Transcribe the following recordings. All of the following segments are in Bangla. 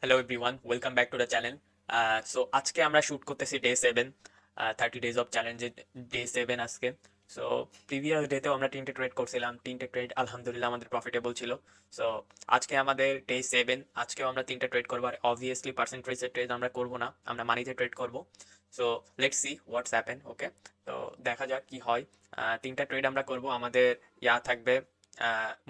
Hello everyone, welcome back to the channel. So আজকে আমরা শুট করতেছি ডে 7, 30 ডেজ অফ চ্যালেঞ্জের ডে 7 আজকে। সো প্রিভিয়াস ডেতেও আমরা তিনটে ট্রেড করছিলাম, তিনটে ট্রেড আলহামদুলিল্লাহ আমাদের প্রফিটেবল ছিল। সো আজকে আমাদের ডে 7, আজকেও আমরা তিনটে ট্রেড করবো। আর অবভিয়াসলি পার্সেন্টেজের ট্রেড আমরা করবো না, আমরা মানিতে ট্রেড করবো। So let's see what's happen. Okay, তো দেখা যাক কি হয়। তিনটা ট্রেড আমরা করবো, আমাদের থাকবে,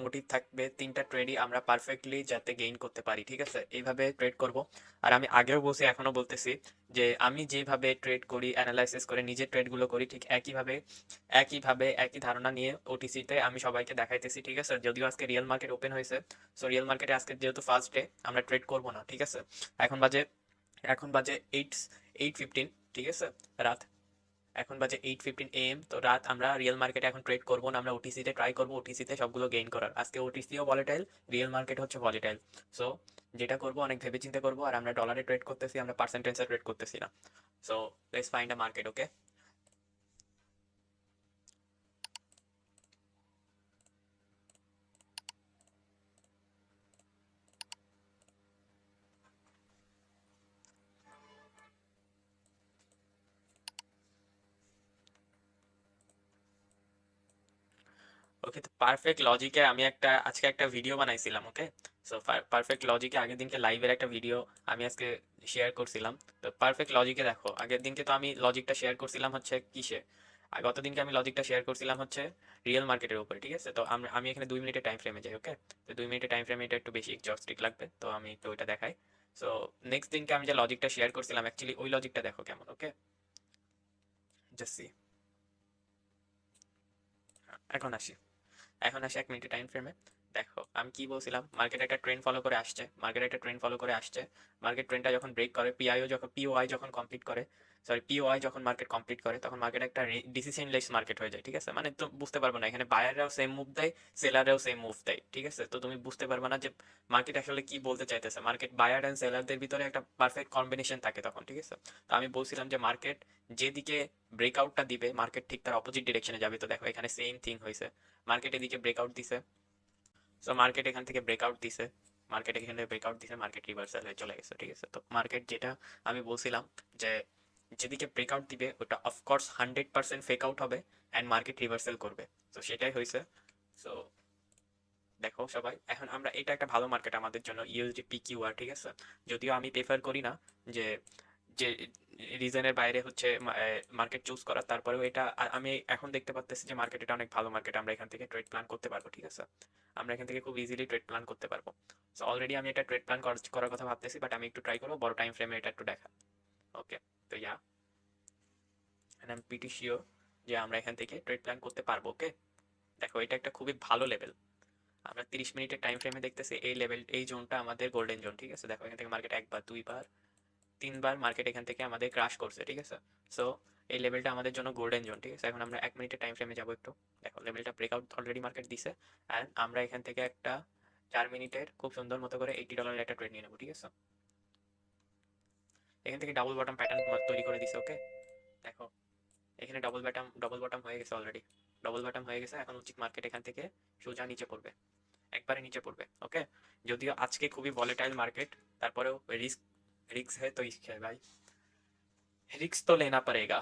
মোটিভ থাকবে তিনটা ট্রেডই আমরা পারফেক্টলি যাতে গেইন করতে পারি, ঠিক আছে? এইভাবে ট্রেড করব। আর আমি আগেও বলছি, এখনো বলতেছি, যে আমি যেভাবে ট্রেড করি, অ্যানালাইসিস করে নিজের ট্রেডগুলো করি, ঠিক একইভাবে একই ধারণা নিয়ে ওটিসিতে আমি সবাইকে দেখাইতেছি, ঠিক আছে? যদিও আজকে রিয়েল মার্কেট ওপেন হয়েছে, সো রিয়েল মার্কেটে আজকে যেহেতু ফার্স্ট ডে, আমরা ট্রেড করব না, ঠিক আছে? এখন বাজে এখন বাজে 8:15, ঠিক আছে? রাত। এখন বাজে 8:15 AM। তো রাত, আমরা রিয়েল মার্কেটে এখন ট্রেড করবো না, আমরা ওটিসিতে ট্রাই করবো, ওটিসিতে সবগুলো গেইন করার। আজকে ওটিসিও ভলিটাইল, রিয়েল মার্কেট হচ্ছে ভলিটাইল। সো যেটা করবো অনেক ভেবে চিন্তে করবো। আর আমরা ডলারে ট্রেড করতেছি, আমরা পার্সেন্টেজে ট্রেড করতেছি না। So let's find a market. Okay, okay. তো পারফেক্ট লজিকে আমি আজকে একটা ভিডিও বানাইছিলাম। ওকে, সো পারফেক্ট লজিকে আগের দিনকে লাইভের একটা ভিডিও আমি আজকে শেয়ার করছিলাম। তো পারফেক্ট লজিকে দেখো, আগের দিনকে তো আমি লজিকটা শেয়ার করছিলাম হচ্ছে কিসে, আর গত দিনকে আমি লজিকটা শেয়ার করছিলাম হচ্ছে রিয়েল মার্কেটের উপরে, ঠিক আছে? তো আমি এখানে 2 মিনিটের টাইম ফ্রেমে যাই। ওকে, তো 2 মিনিটের টাইম ফ্রেমে এটা একটু বেশি এক্সস্টিক লাগবে, তো আমি তো ওইটা দেখাই। সো নেক্সট দিনকে আমি যে লজিকটা শেয়ার করছিলাম, অ্যাকচুয়ালি ওই লজিকটা দেখো কেমন। ওকে, জাস্ট সি। এখন আসি, 1 মিনিটের টাইম ফ্রেমে দেখো আমি কি বলছিলাম। মার্কেট একটা ট্রেন্ড ফলো করে আসছে, মার্কেট ট্রেন্ডটা যখন ব্রেক করে, পিওআই যখন কমপ্লিট করে, সরি পিওআই যখন মার্কেট কমপ্লিট করে, তখন মার্কেট একটা ডিসিশনলেস মার্কেট হয়ে যায়, ঠিক আছে? মানে তো বুঝতে পারবো না, এখানে বায়াররাও সেম মুভ দেয়, সেলাররাও সেম মুভ দেয়, ঠিক আছে? তো তুমি বুঝতে পারবে না যে মার্কেট আসলে কি বলতে চাইতেছে। মার্কেট বায়ার অ্যান্ড সেলারদের ভিতরে একটা পারফেক্ট কম্বিনেশন থাকে তখন, ঠিক আছে? তো আমি বলছিলাম যে মার্কেট যেদিকে ব্রেকআউটটা দিবে, মার্কেট ঠিক তার অপোজিট ডিরেকশনে যাবে। তো দেখো এখানে সেম থিং হয়েছে, মার্কেট এদিকে ব্রেকআউট দিছে। সো মার্কেট এখান থেকে ব্রেকআউট দিছে, মার্কেট রিভার্সাল হয়ে চলে গেছে, ঠিক আছে? তো মার্কেট যেটা আমি বলছিলাম, যে যেদিকে ব্রেকআউট দিবে ওটা অফকোর্স 100% ফেক আউট হবে অ্যান্ড মার্কেট রিভার্সাল করবে। তো সেটাই হয়েছে। সো দেখো সবাই, এখন আমরা, এটা একটা ভালো মার্কেট আমাদের জন্য, ইউএসডি পিকিউআর, ঠিক আছে? যদিও আমি প্রেফার করি না যে যে রিজনের বাইরে হচ্ছে মার্কেট চুজ করা, তারপরেও এটা আমি এখন দেখতে পাচ্ছি যে মার্কেট, এটা অনেক ভালো মার্কেট, আমরা এখান থেকে ট্রেড প্ল্যান করতে পারবো, ঠিক আছে? আমরা এখান থেকে খুব ইজিলি ট্রেড প্ল্যান করতে পারবো। সো অলরেডি আমি একটা ট্রেড প্ল্যান করার কথা ভাবতেছি, বাট আমি একটু ট্রাই করবো বড় টাইম ফ্রেমে এটা একটু দেখা। ওকে, তো আই এম প্রিটি শিওর যে আমরা এখান থেকে ট্রেড প্ল্যান করতে পারবো। ওকে, দেখো এটা একটা খুবই ভালো লেভেল। আমরা 30 মিনিটের টাইম ফ্রেমে দেখতেছি এই লেভেল, এই জোনটা আমাদের গোল্ডেন জোন, ঠিক আছে? দেখো এখান থেকে মার্কেট একবার, দুইবার, তিনবার মার্কেট এখান থেকে আমাদের ক্রাশ করছে, ঠিক আছে? সো এই লেভেলটা আমাদের জন্য গোল্ডেন জোন, ঠিক আছে? এখন আমরা 1 মিনিটের টাইম ফ্রেমে যাবো একটু। দেখো লেভেলটা ব্রেকআউট অলরেডি মার্কেট দিছে, অ্যান্ড আমরা এখান থেকে একটা 4 মিনিটের খুব সুন্দর মতো করে $80 একটা ট্রেড নিয়ে নেবো, ঠিক আছে? এখান থেকে ডাবল বটম প্যাটার্ন তৈরি করে দিছে। ওকে, দেখো এখানে ডবল বটম হয়ে গেছে অলরেডি, ডবল বটম হয়ে গেছে। এখন উচিত মার্কেট এখান থেকে সোজা নিচে পড়বে, একবারে নিচে পড়বে। ওকে, যদিও আজকে খুবই ভলেটাইল মার্কেট, তারপরেও রিস্ক, রিস্ক है तो इश्क है भाई, रिक्स तो लेना पड़ेगा।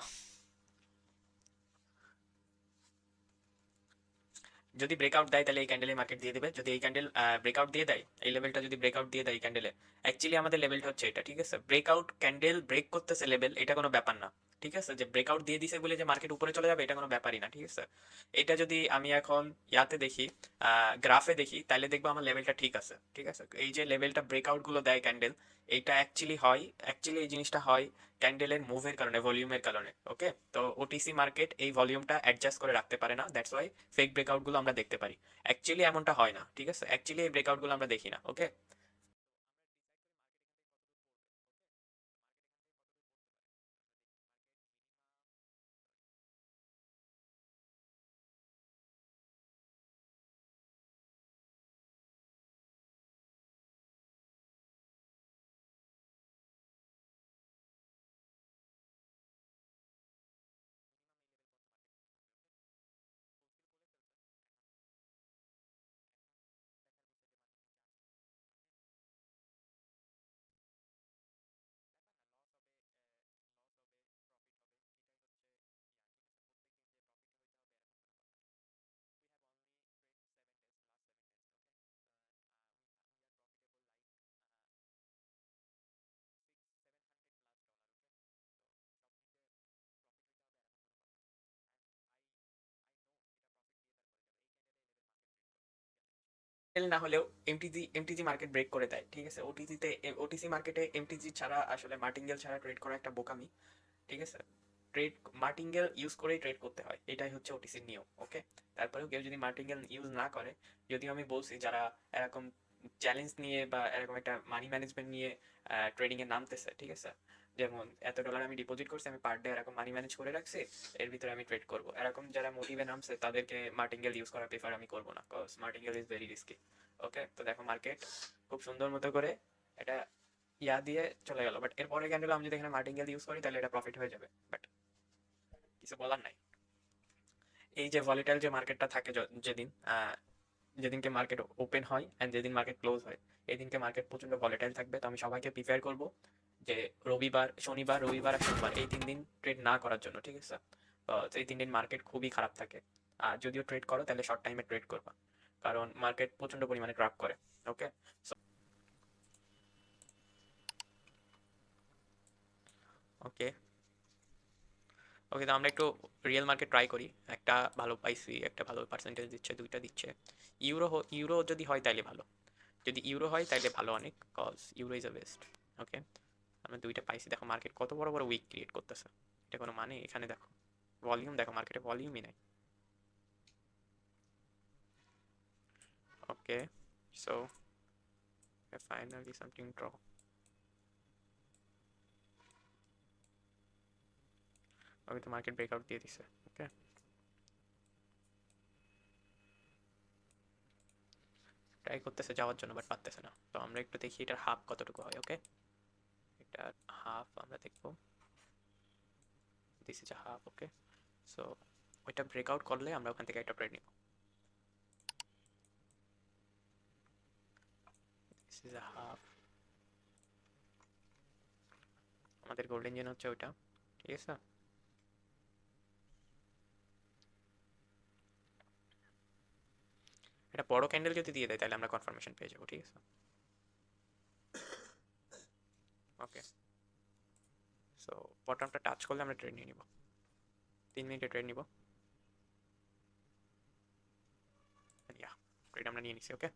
যদি ব্রেকআউট দেয় তাহলে এই ক্যান্ডেলে মার্কেট দিয়ে দেবে। যদি এই ক্যান্ডেল ব্রেকআউট দিয়ে দেয়, এই লেভেলটা যদি ব্রেকআউট দিয়ে দেয় এই ক্যান্ডেলে, অ্যাকচুয়ালি আমাদের লেভেলটা হচ্ছে এটা, ঠিক আছে? ব্রেকআউট ক্যান্ডেল ব্রেক করতেছে লেভেল, এটা কোনো ব্যাপার না, ঠিক আছে? যে ব্রেকআউট দিয়ে দিছে বলে যে মার্কেট উপরে চলে যাবে, এটা কোনো ব্যাপারই না, ঠিক আছে? এটা যদি আমি এখন দেখি, গ্রাফে দেখি, তাহলে দেখবো আমার লেভেলটা ঠিক আছে, ঠিক আছে? এই যে লেভেলটা ব্রেকআউট গুলো দেয় ক্যান্ডেল, এইটা অ্যাকচুয়ালি এই জিনিসটা হয় ক্যান্ডেলের মুভের কারণে, ভলিউমের কারণে। ওকে, তো ওটিসি মার্কেট এই ভলিউমটা অ্যাডজাস্ট করে রাখতে পারে না, দ্যাটস ওয়াই ফেক ব্রেকআউট গুলো আমরা দেখতে পারি। অ্যাকচুয়ালি এমনটা হয় না, ঠিক আছে? অ্যাকচুয়ালি এই ব্রেকআউট গুলো আমরা দেখি না। ওকে, না হলেও এমটিজি মার্কেট ব্রেক করে দেয়, ঠিক আছে। ওটিসি মার্কেটে এমটিজি ছাড়া আসলে মার্টিঙ্গেল ছাড়া ট্রেড করা একটা বোকামি, ঠিক আছে। ট্রেড মার্টিঙ্গেল ইউজ করেই ট্রেড করতে হয়, এটাই হচ্ছে ওটিসির নিয়ম, ওকে। তারপরেও কেউ যদি মার্টিঙ্গেল ইউজ না করে, যদিও আমি বলছি যারা এরকম চ্যালেঞ্জ নিয়ে বা এরকম একটা মানি ম্যানেজমেন্ট নিয়ে ট্রেডিং এ নামতেছে, ঠিক আছে। যেমন $1 আমি ডিপোজিট করছি, আমি পার ডে এরকম মানি ম্যানেজ করে রাখছি, এর ভিতরে আমি ট্রেড করব, এরকম যারা মোটিভে নামছে তাদেরকে মার্টিঙ্গেল ইউজ করা প্রেফার আমি করবো না, cause martingale is very risky, okay. তো দেখো মার্কেট খুব সুন্দর মতো করে এটা ইয়া দিয়ে চলে গেল, বাট এরপরে ক্যান্ডেল আমি যদি এখানে মার্টিঙ্গেল ইউজ করি তাহলে এটা প্রফিট হয়ে যাবে, বাট কিছু বলার নাই। এই যে ভলিটাইল যে মার্কেটটা থাকে যেদিন যেদিনকে মার্কেট ওপেন হয় অ্যান্ড যেদিন মার্কেট ক্লোজ হয়, এই দিনকে মার্কেট প্রচন্ড ভলিটাইল থাকবে। তো আমি সবাইকে প্রিফার করব যে শনিবার রবিবার আর সোমবার এই 3 দিন ট্রেড না করার জন্য, ঠিক আছে। তো এই 3 দিন মার্কেট খুবই খারাপ থাকে। আর যদিও ট্রেড করো তাহলে শর্ট টাইমে ট্রেড করবা, কারণ মার্কেট প্রচন্ড পরিমাণে ড্রপ করে, ওকে। ওকে, ওকে, তো আমরা একটু রিয়েল মার্কেট ট্রাই করি। একটা ভালো পাইছি, একটা ভালো পার্সেন্টেজ দিচ্ছে, দুইটা দিচ্ছে। ইউরো যদি হয় তাইলে ভালো, যদি ইউরো হয় তাইলে ভালো অনেক, cause euro is a best, okay. আমরা দুইটা পাইছি, দেখো মার্কেট কত বড় বড় উইক ক্রিয়েট করতেছে, এটা কোনো মানে? এখানে দেখো ভলিউম, দেখো মার্কেটে ভলিউমই নাই, ওকে। সো ফাইনালি সামথিং ড্র, ওকে। তো মার্কেট ব্রেকআউট দিয়ে দিছে, ওকে। ট্রাই করতেছে যাওয়ার জন্য, বাট পারতেছে না। তো আমরা একটু দেখি এটার হাফ কতটুকু হয়, ওকে। এটার হাফ আমরা দেখবো, this is a half, okay. So ওইটা ব্রেকআউট করলে আমরা ওখান থেকে একটা ট্রেড নিব, দিস ইজ আ হাফ। আমাদের গোল্ডেন জেন হচ্ছে ওইটা, ঠিক আছে। এটা বড় ক্যান্ডেল যদি দিয়ে দেয় তাহলে আমরা কনফার্মেশন পেয়ে যাবো, ঠিক আছে, ওকে। সো বটমটা টাচ করলে আমরা ট্রেড নিয়ে নিব, 3 মিনিটে ট্রেড নিব, ইয়া ট্রেড আমরা নিয়ে নিছি, ওকে।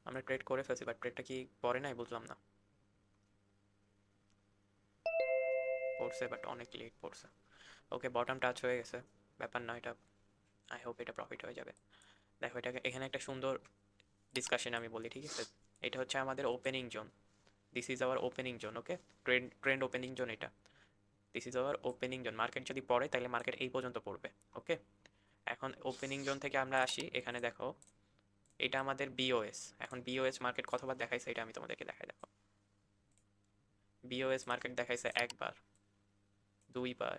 আমরা ট্রেড করে ফেলছি, বাট ট্রেডটা কি পরে নাই বুঝলাম না। পড়ছে, বাট অনেক লেট পড়ছে, ওকে। বটম টাচ হয়ে গেছে, ব্যাপার না এটা। আই হোপ এটা প্রফিট হয়ে যাবে। দেখো এটাকে এখানে একটা সুন্দর ডিসকাশন আমি বলি, ঠিক আছে। এটা হচ্ছে আমাদের opening zone, this is our opening zone, okay. Trend opening zone এটা, this is our opening zone. Market যদি পড়ে তাহলে মার্কেট এই পর্যন্ত পড়বে, ওকে। এখন ওপেনিং জোন থেকে আমরা আসি, এখানে দেখো এটা আমাদের বিওএস। এখন বিওএস মার্কেট কতবার দেখাইছে এটা আমি তোমাদেরকে দেখাই, দেখো। বিওএস মার্কেট দেখাইছে একবার, দুইবার,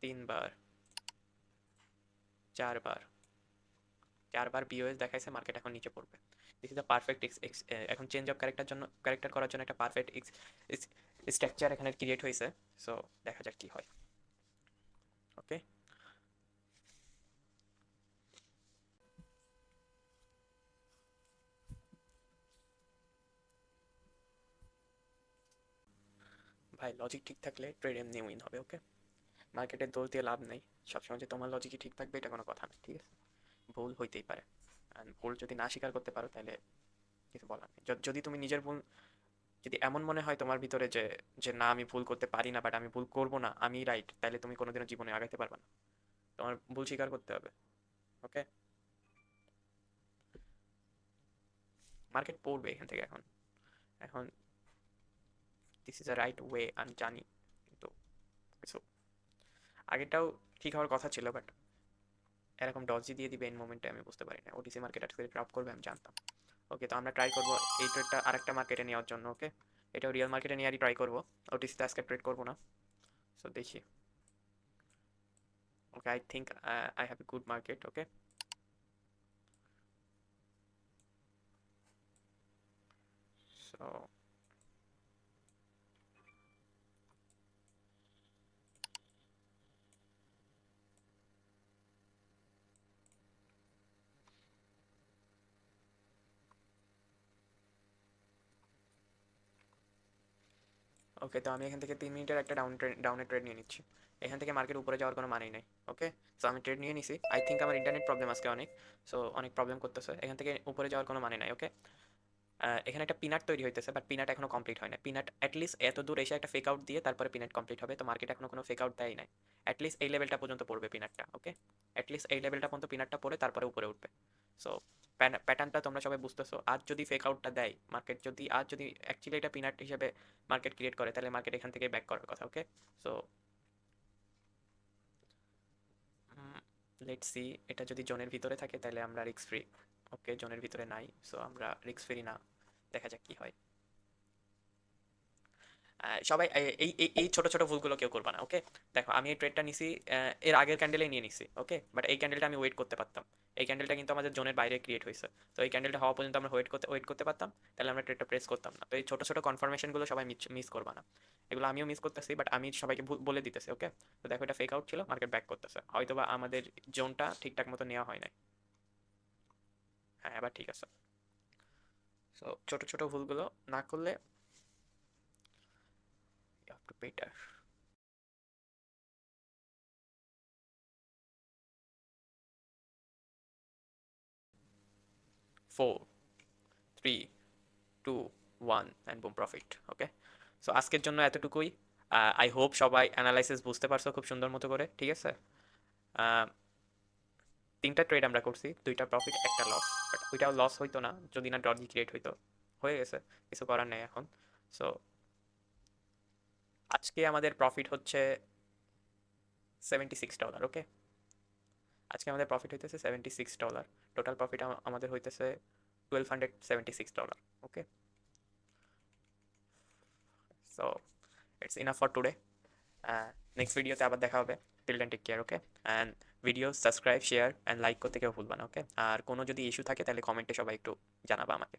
তিনবার, চারবার, চারবার বিওএস দেখাইছে, মার্কেট এখন নিচে পড়বে। দিস ইজ দ্য পারফেক্ট এখন চেঞ্জ অফ ক্যারেক্টার করার জন্য একটা পারফেক্ট স্ট্রাকচার এখানে ক্রিয়েট হয়েছে। সো দেখা যাক কি হয়, ওকে। ভাই লজিক ঠিক থাকলে ট্রেড এমনি উইন হবে, ওকে। মার্কেটের দোষ দিয়ে লাভ নেই, সবসময় যে তোমার লজিকই ঠিক থাকবে এটা কোনো কথা না, ঠিক আছে। ভুল হইতেই পারে, আর ভুল যদি না স্বীকার করতে পারো তাহলে কিছু বলার নেই। যদি তুমি নিজের ভুল, যদি এমন মনে হয় তোমার ভিতরে যে যে না আমি ভুল করতে পারি না, বাট আমি ভুল করবো না, আমি রাইট, তাহলে তুমি কোনোদিনও জীবনে আগাইতে পারবে না। তোমার ভুল স্বীকার করতে হবে, ওকে। মার্কেট পড়বে এখান থেকে এখন, এখন this is a right way আমি জানি, কিন্তু কিছু আগেরটাও ঠিক হওয়ার কথা ছিল, বাট এরকম ডজি দিয়ে দিবে এন মোমেন্টে আমি বুঝতে পারি না। ওটিসি মার্কেট আজকে ড্রপ করবে আমি জানতাম, ওকে। তো আমরা ট্রাই করবো এই ট্রেডটা আরেকটা মার্কেটে নেওয়ার জন্য, ওকে। এটাও রিয়েল মার্কেটে নিয়ে ট্রাই করবো, ওটিসিতে আজকে ট্রেড করবো না। সো দেখি, okay. I think I have a good market, okay. So okay, তো আমি এখান থেকে 3 মিনিটের একটা ডাউনের ট্রেড নিয়ে নিচ্ছি। এখান থেকে মার্কেট উপরে যাওয়ার কোনো মানেই নাই। ওকে, সো আমি ট্রেড নিয়ে নিছি। আই থিঙ্ক আমার ইন্টারনেট প্রবলেম আজকে অনেক, সো অনেক প্রবলেম করতেছে। এখান থেকে উপরে যাওয়ার কোনো মানে নাই। ওকে, এখানে একটা পিনাট তৈরি হইতেছে, বাট পিনাট এখনো কমপ্লিট হয় না। পিনাট অ্যাটলিস্ট এত দূর এসে একটা ফেক আউট দিয়ে তারপরে পিনাট কমপ্লিট হবে, তো মার্কেট এখনো কোনো ফেক আউট দেয় নাই। অ্যাটলিস্ট এই লেভেলটা পর্যন্ত পড়বে পিনাটটা। ওকে, অ্যাটলিস্ট এই লেভেলটা পর্যন্ত পিনাটটা পড়ে তারপরে উপরে উঠবে। সো প্যাটার্নটা তোমরা সবাই বুঝতেছো। আজ যদি ফেক আউটটা দেয় মার্কেট, যদি আজ যদি অ্যাকচুয়ালি এটা পিনাট হিসেবে মার্কেট ক্রিয়েট করে, তাহলে মার্কেট এখান থেকে ব্যাক করার কথা। ওকে, সো লেটস সি, এটা যদি জোনের ভিতরে থাকে তাহলে আমরা রিস্ক ফ্রি। ওকে, জোনের ভিতরে নাই, সো আমরা রিস্ক ফ্রি না। দেখা যাক কি হয়। সবাই এই এই এই ছোট ছোট ভুলগুলো কেউ করবা না। ওকে, দেখো আমি এই ট্রেডটা নিছি, এর আগের ক্যান্ডেলেই নিয়ে নিছি। ওকে, বাট এই ক্যান্ডেলটা আমি ওয়েট করতে পারতাম। এই ক্যান্ডেলটা কিন্তু আমাদের জোনের বাইরে ক্রিয়েট হয়েছে, তো এই ক্যান্ডেলটা হওয়া পর্যন্ত আমরা ওয়েট করতে পারতাম, তাহলে আমরা ট্রেডটা প্রেস করতাম না। তো এই ছোট ছোট কনফার্মেশনগুলো সবাই মিস করবা না। এগুলো আমিও মিস করতেছি, বাট আমি সবাইকে বলে দিতেছি। ওকে, তো দেখো এটা ফেক আউট ছিল, মার্কেট ব্যাক করতেছে, হয়তোবা আমাদের জোনটা ঠিকঠাক মতো নেওয়া হয় নাই। হ্যাঁ, এবার ঠিক আছে। সো ছোট ছোট ভুলগুলো না করলে you have to better. 4, 3, 2, 1 and broom profit. Okay, so আজকের জন্য এতটুকুই। আই হোপ সবাই অ্যানালাইসিস বুঝতে পারছো খুব সুন্দর মতো করে। ঠিক আছে, আহ, 3টা ট্রেড আমরা করছি, 2টা প্রফিট, একটা লস। বাট ওইটাও লস হইতো না যদি না ডজি ক্রিয়েট হইতো। হয়ে গেছে, কিছু করার নেই এখন। সো আজকে আমাদের প্রফিট হচ্ছে $76। ওকে, আজকে আমাদের প্রফিট হইতেছে $76। টোটাল প্রফিট আমাদের হইতেছে $1276। Okay, so it's enough for today. Next ভিডিওতে আবার দেখা হবে। Till then take care. Okay, and video subscribe, share and like করতে কেউ ভুলবা না। ওকে, আর কোনো যদি ইস্যু থাকে তাহলে কমেন্টে সবাই একটু জানাবা আমাকে।